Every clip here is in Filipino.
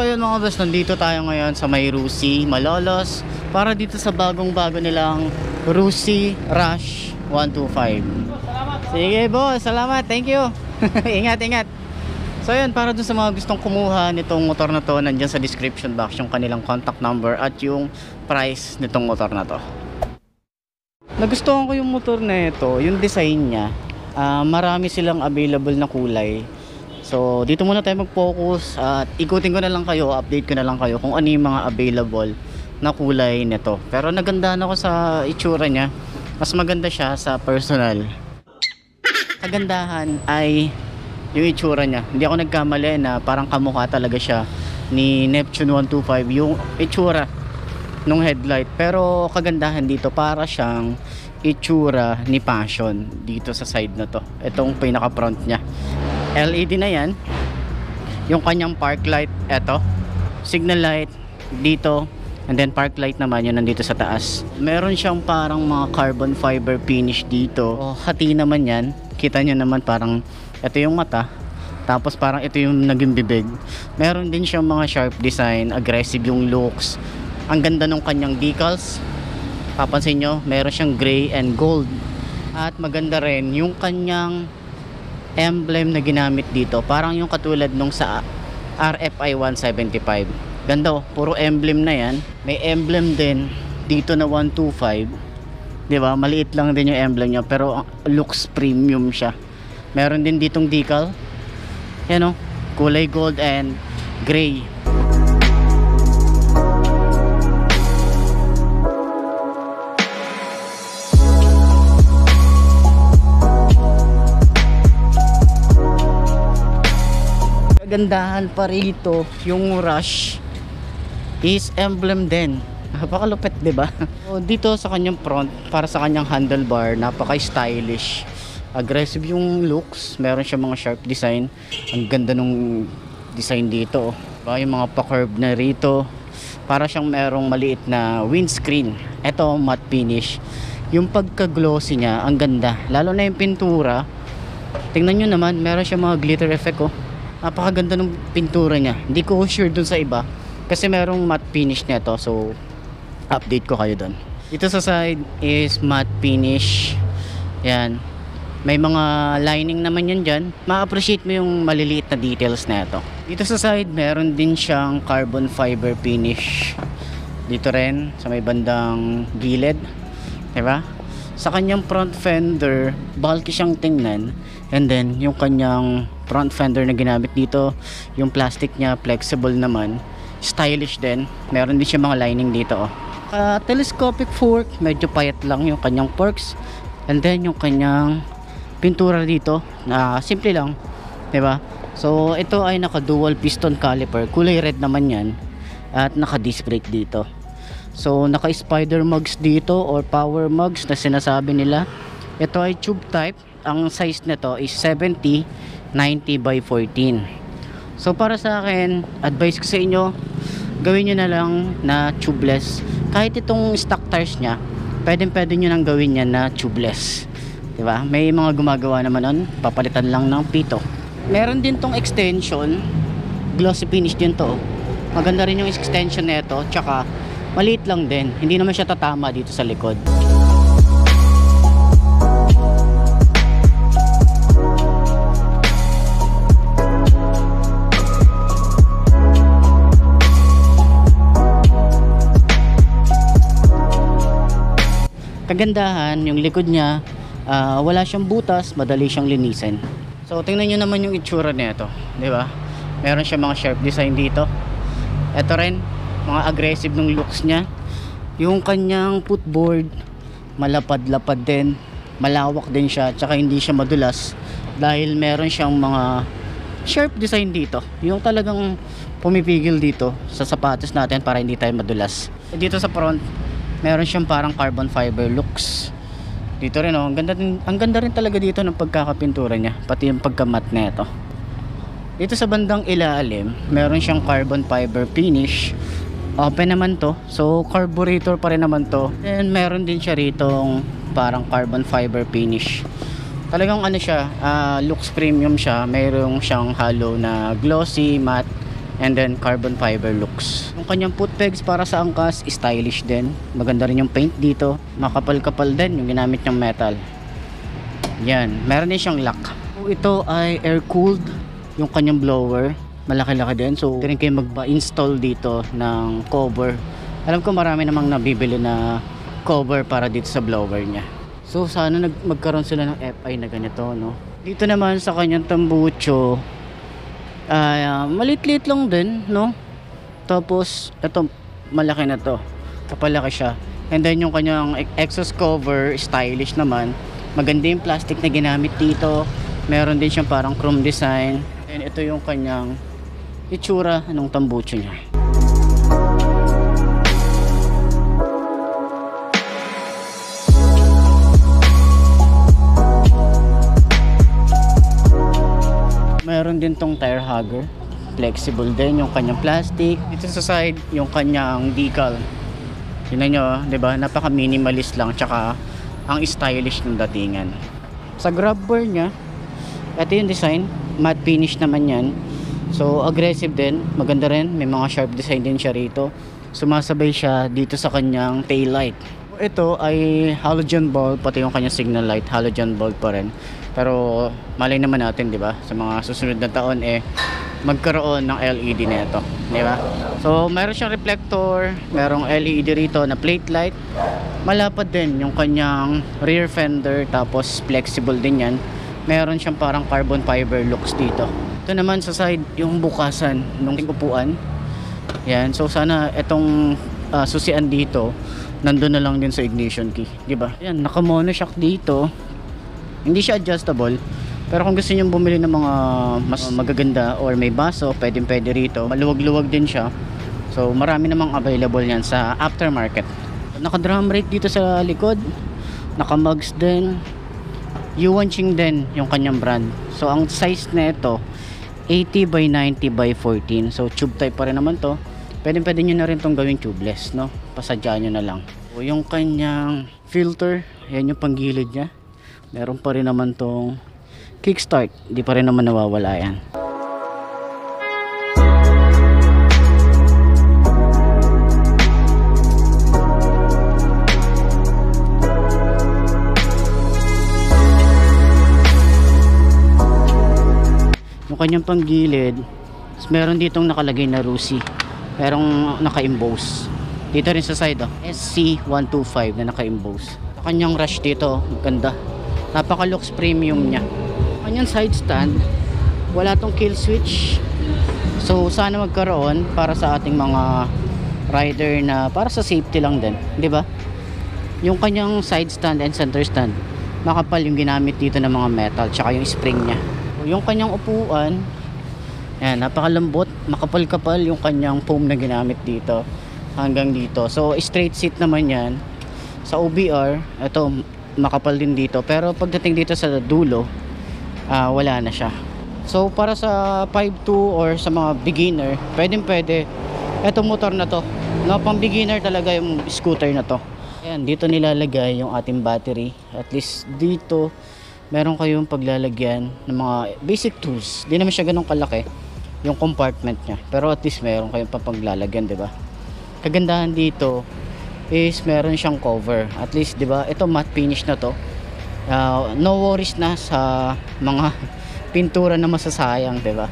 yun mga boss, nandito tayo ngayon sa may Rusi, Malolos, para dito sa bagong-bago nilang Rusi Rush 125. Sige boss, salamat, thank you. Ingat, ingat. So yun, para dun sa mga gustong kumuha nitong motor na to, nandyan sa description box yung kanilang contact number at yung price nitong motor na to. Nagustuhan ko yung motor na ito, yung design niya. Marami silang available na kulay. So dito muna tayo mag-focus at ikutin ko na lang kayo, update ko na lang kayo kung ano yung mga available na kulay nito. Pero nagandahan ako sa itsura niya. Mas maganda siya sa personal. Kagandahan ay yung itsura niya. Hindi ako nagkamali na parang kamukha talaga siya ni Neptune 125 yung itsura nung headlight. Pero kagandahan dito, para siyang itsura ni Passion dito sa side na to. Itong pinaka front niya, LED na yan. Yung kanyang park light, eto, signal light dito, and then park light naman yun nandito sa taas. Meron siyang parang mga carbon fiber finish dito. Hati naman yan. Kita nyo naman parang ito yung mata, tapos parang ito yung naging bibig. Meron din siyang mga sharp design, aggressive yung looks. Ang ganda ng kanyang decals. Papansin nyo, meron siyang gray and gold. At maganda rin yung kanyang emblem na ginamit dito, parang yung katulad nung sa RFI 175. Ganda oh, puro emblem na yan. May emblem din dito na 125, di ba? Maliit lang din yung emblem niya, pero looks premium siya. Meron din ditong decal, yan oh, kulay gold and gray. Gandahan pa rito yung Rush is emblem din. Napakalupit, di ba? So, dito sa kanyang front, para sa kanyang handlebar, napaka-stylish. Aggressive yung looks, meron siya mga sharp design. Ang ganda nung design dito. Diba? Yung mga pa-curve na rito, para siyang merong maliit na windscreen. Ito matte finish. Yung pagka-glossy niya, ang ganda. Lalo na yung pintura. Tingnan nyo naman, meron siya mga glitter effect oh. Napakaganda ng pintura niya. Hindi ko sure dun sa iba kasi merong matte finish nito, so update ko kayo dun. Dito sa side is matte finish. Yan. May mga lining naman yan dyan. Ma-appreciate mo yung maliliit na details na ito. Dito sa side meron din siyang carbon fiber finish. Dito rin sa may bandang gilid, diba? Sa kanyang front fender, bulky siyang tingnan. And then yung kanyang front fender na ginamit dito, yung plastic niya flexible naman, stylish din. Meron din siya mga lining dito oh. Telescopic fork, medyo payat lang yung kanyang forks. And then yung kanyang pintura dito na simple lang, diba? So ito ay naka dual piston caliper, kulay red naman yan, at naka disc brake dito. So naka spider mugs dito or power mugs na sinasabi nila. Ito ay tube type. Ang size nito is 70/90 by 14. So para sa akin, advice ko sa inyo, gawin nyo na lang na tubeless. Kahit itong stock tires nya, pwede nyo nang gawin yan na tubeless, diba? May mga gumagawa naman nun, papalitan lang ng pito. Meron din tong extension, glossy finish din to. Maganda rin yung extension nito, tsaka maliit lang din, hindi naman siya tatama dito sa likod. Kagandahan, yung likod niya, wala siyang butas, madali siyang linisin. So tingnan nyo naman yung itsura nito, di ba? Meron siya mga sharp design dito. Ito rin, mga aggressive ng looks niya. Yung kanyang footboard, malapad-lapad din, malawak din siya, tsaka hindi siya madulas dahil meron siyang mga sharp design dito. Yung talagang pumipigil dito sa sapatos natin para hindi tayo madulas. Dito sa front, meron siyang parang carbon fiber looks. Dito rin oh, ang ganda rin talaga dito ng pagkakapintura niya, pati yung pagka-matte nito. Dito sa bandang ilalim, meron siyang carbon fiber finish. Open naman to, so carburetor pa rin naman to. And meron din siya ritong parang carbon fiber finish. Talagang ano siya, looks premium siya. Mayroong siyang halo na glossy matte and then carbon fiber looks. Yung kanyang foot pegs para sa angkas, stylish din. Maganda rin yung paint dito, makapal-kapal din yung ginamit niyang metal. Yan, meron din siyang lock. So, ito ay air cooled yung kanyang blower, malaki-laki din. So rin kayo magpa-install dito ng cover. Alam ko marami namang nabibili na cover para dito sa blower niya. So sana magkaroon sila ng FI na ganito, no? Dito naman sa kanyang tambucho, malit-lit lang din, no? Tapos ito malaki na to, kapalaki siya. And then yung kanyang exhaust cover, stylish naman. Maganda yung plastic na ginamit dito. Meron din siyang parang chrome design. And ito yung kanyang itsura ng tambucho niya. Meron din tong tire hugger, flexible din yung kanyang plastic. Dito sa side yung kanyang decal. Tingnan nyo, 'di ba? Napaka minimalist lang, tsaka ang stylish ng datingan. Sa grab bar niya, ito yung design, matte finish naman yan. So aggressive din, maganda rin, may mga sharp design din siya rito. Sumasabay siya dito sa kanyang tail light. Ito ay halogen bulb, pati yung kanyang signal light halogen bulb pa rin. Pero malay naman natin, 'di ba? Sa mga susunod na taon magkaroon ng LED nito, 'di ba? So mayroon siyang reflector, merong LED rito na plate light. Malapad din yung kanyang rear fender, tapos flexible din 'yan. Meron siyang parang carbon fiber looks dito. Ito naman sa side yung bukasan ng upuan. Yan, so sana itong susian dito nandun na lang din sa ignition key, 'di ba? Yan, naka monoshock dito. Hindi siya adjustable, pero kung gusto niyo bumili ng mga mas magaganda or may baso, pwede rito. Maluwag-luwag din siya. So marami namang available yan sa aftermarket. Naka drum brake dito sa likod, naka mugs din. Yuanqing din yung kanyang brand. So ang size na ito 80 by 90 by 14. So tube type pa rin naman to. Pwede nyo na rin tong gawing tubeless, no? Pasadyaan nyo na lang. So yung kanyang filter, yan yung panggilid niya. Meron pa rin naman tong kickstart, di pa rin naman nawawala yan. Yung kanyang panggilid, meron ditong nakalagay na Rusi, merong naka-emboss dito rin sa side, SC125 na naka-emboss. Kanyang rush dito, ganda, napaka looks premium niya. Kanyang side stand, wala tong kill switch. So sana magkaroon para sa ating mga rider na para sa safety lang din, di ba? Yung kanyang side stand and center stand, makapal yung ginamit dito ng mga metal, tsaka yung spring niya. Yung kanyang upuan, yan, napakalambot, makapal-kapal yung kanyang foam na ginamit dito hanggang dito. So straight seat naman yan. Sa OBR, ito makapal din dito, pero pagdating dito sa dulo, wala na siya. So para sa 5.2 or sa mga beginner, pwede etong motor na to, no, pang beginner talaga yung scooter na to. Ayan, dito nilalagay yung ating battery. At least dito meron kayong paglalagyan ng mga basic tools. Di naman siya ganun kalaki yung compartment niya, pero at least meron kayong papaglalagyan, di ba? Kagandahan dito is meron siyang cover. At least, di ba, ito matte finish na to. No worries na sa mga pintura na masasayang, di ba?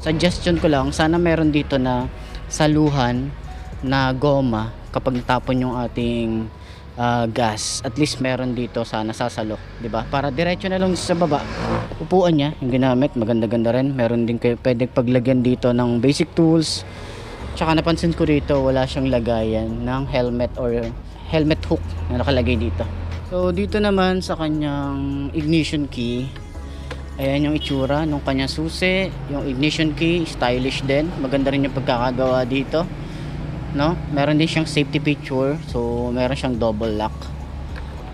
Suggestion ko lang, sana meron dito na saluhan na goma kapag tapon yung ating gas. At least meron dito sana sasalo, 'di ba? Para diretso na lang sa baba. Upuan niya yung ginamit, maganda-ganda rin. Meron din kayo pwedeng paglagyan dito ng basic tools. Tsaka napansin ko dito wala siyang lagayan ng helmet or helmet hook na nakalagay dito. So dito naman sa kanyang ignition key, ayan yung itsura ng kanyang susi, yung ignition key, stylish din. Maganda rin yung pagkakagawa dito, no? Meron din siyang safety feature, so meron siyang double lock.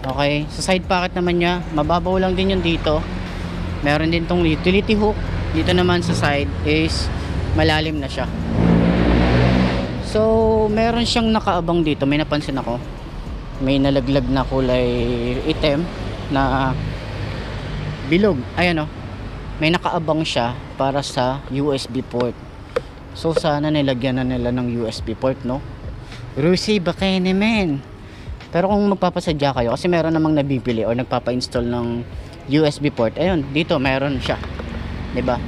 Okay, sa side pocket naman niya, mababaw lang din yung dito. Meron din tong utility hook. Dito naman sa side is malalim na siya. So meron siyang nakaabang dito, may napansin ako, may nalaglag na kulay itim na bilog. Ayan o, may nakaabang siya para sa USB port. So sana nilagyan na nila ng USB port, no? Rusi, baka naman. Pero kung magpapasadya kayo, kasi meron namang nabibili or nagpapa-install ng USB port, ayun, dito meron siya, 'di ba?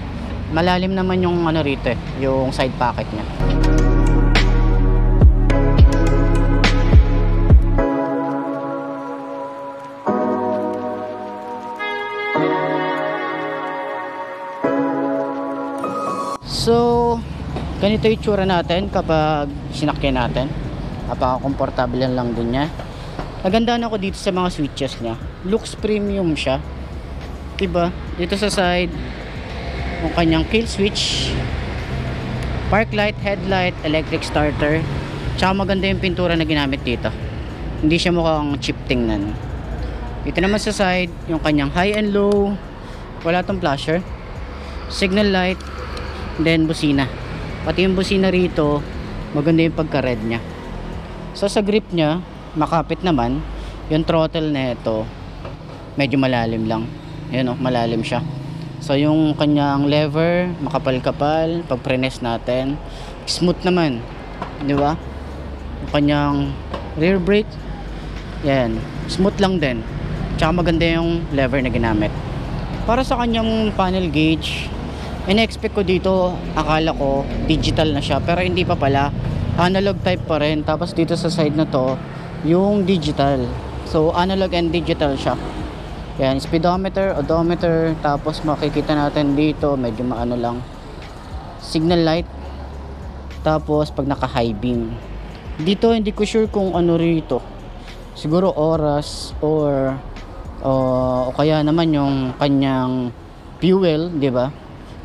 Malalim naman yung ano rito, yung side pocket niya. So, ganito yung itsura natin kapag sinakyan natin. Napaka-komportable lang din niya. Nagandaan ako dito sa mga switches niya. Looks premium siya. Diba? Dito sa side, yung kanyang kill switch, park light, headlight, electric starter. Tsaka maganda yung pintura na ginamit dito. Hindi siya mukhang cheap tingnan. Dito naman sa side, yung kanyang high and low. Wala tong flasher. Signal light. Then busina. Pati yung busina rito, maganda yung pagka-red niya. So sa grip niya, makapit naman. Yung throttle na ito, medyo malalim lang. Ayan o, malalim siya. So yung kanyang lever, makapal-kapal. Pag press natin, smooth naman, di ba? Yung kanyang rear brake, yan, smooth lang din. Tsaka maganda yung lever na ginamit. Para sa kanyang panel gauge, in-expect ko dito, akala ko digital na siya, pero hindi pa pala, analog type pa rin. Tapos dito sa side na to, yung digital. So analog and digital siya. Yan, speedometer, odometer. Tapos makikita natin dito, medyo maano lang, signal light. Tapos pag naka high beam dito, hindi ko sure kung ano rito, siguro oras or o kaya naman yung kanyang fuel, di ba?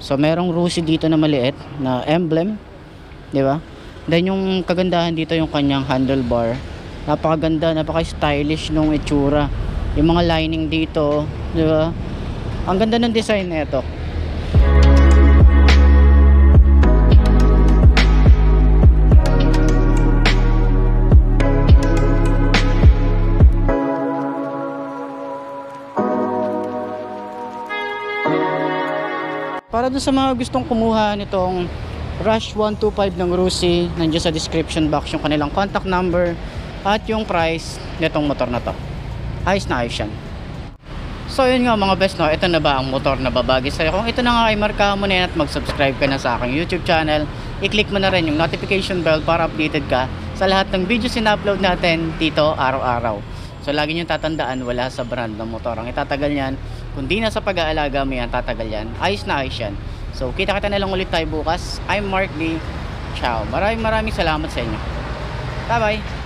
So merong Rusi dito na maliit na emblem, 'di ba? Then yung kagandahan dito yung kanyang handlebar. Napakaganda, napaka-stylish nung itsura. Yung mga lining dito, 'di ba? Ang ganda ng design nito. Para dun sa mga gustong kumuha nitong Rush 125 ng Rusi, nandiyan sa description box yung kanilang contact number at yung price nitong motor na to. Ayos na ayos yan. So yun nga mga best, no, ito na ba ang motor na babagi sa'yo? Kung ito na nga ay markahan mo na yan at mag-subscribe ka na sa aking YouTube channel, i-click mo na rin yung notification bell para updated ka sa lahat ng videos in-upload natin dito araw-araw. So lagi nyo tatandaan, wala sa brand ng motor ang itatagal yan. Kung di na sa pag-aalaga mo yan, tatagal yan. Ayos na ayos yan. So kita-kita na lang ulit tayo bukas. I'm Mark D. Ciao. Maraming salamat sa inyo. Bye bye.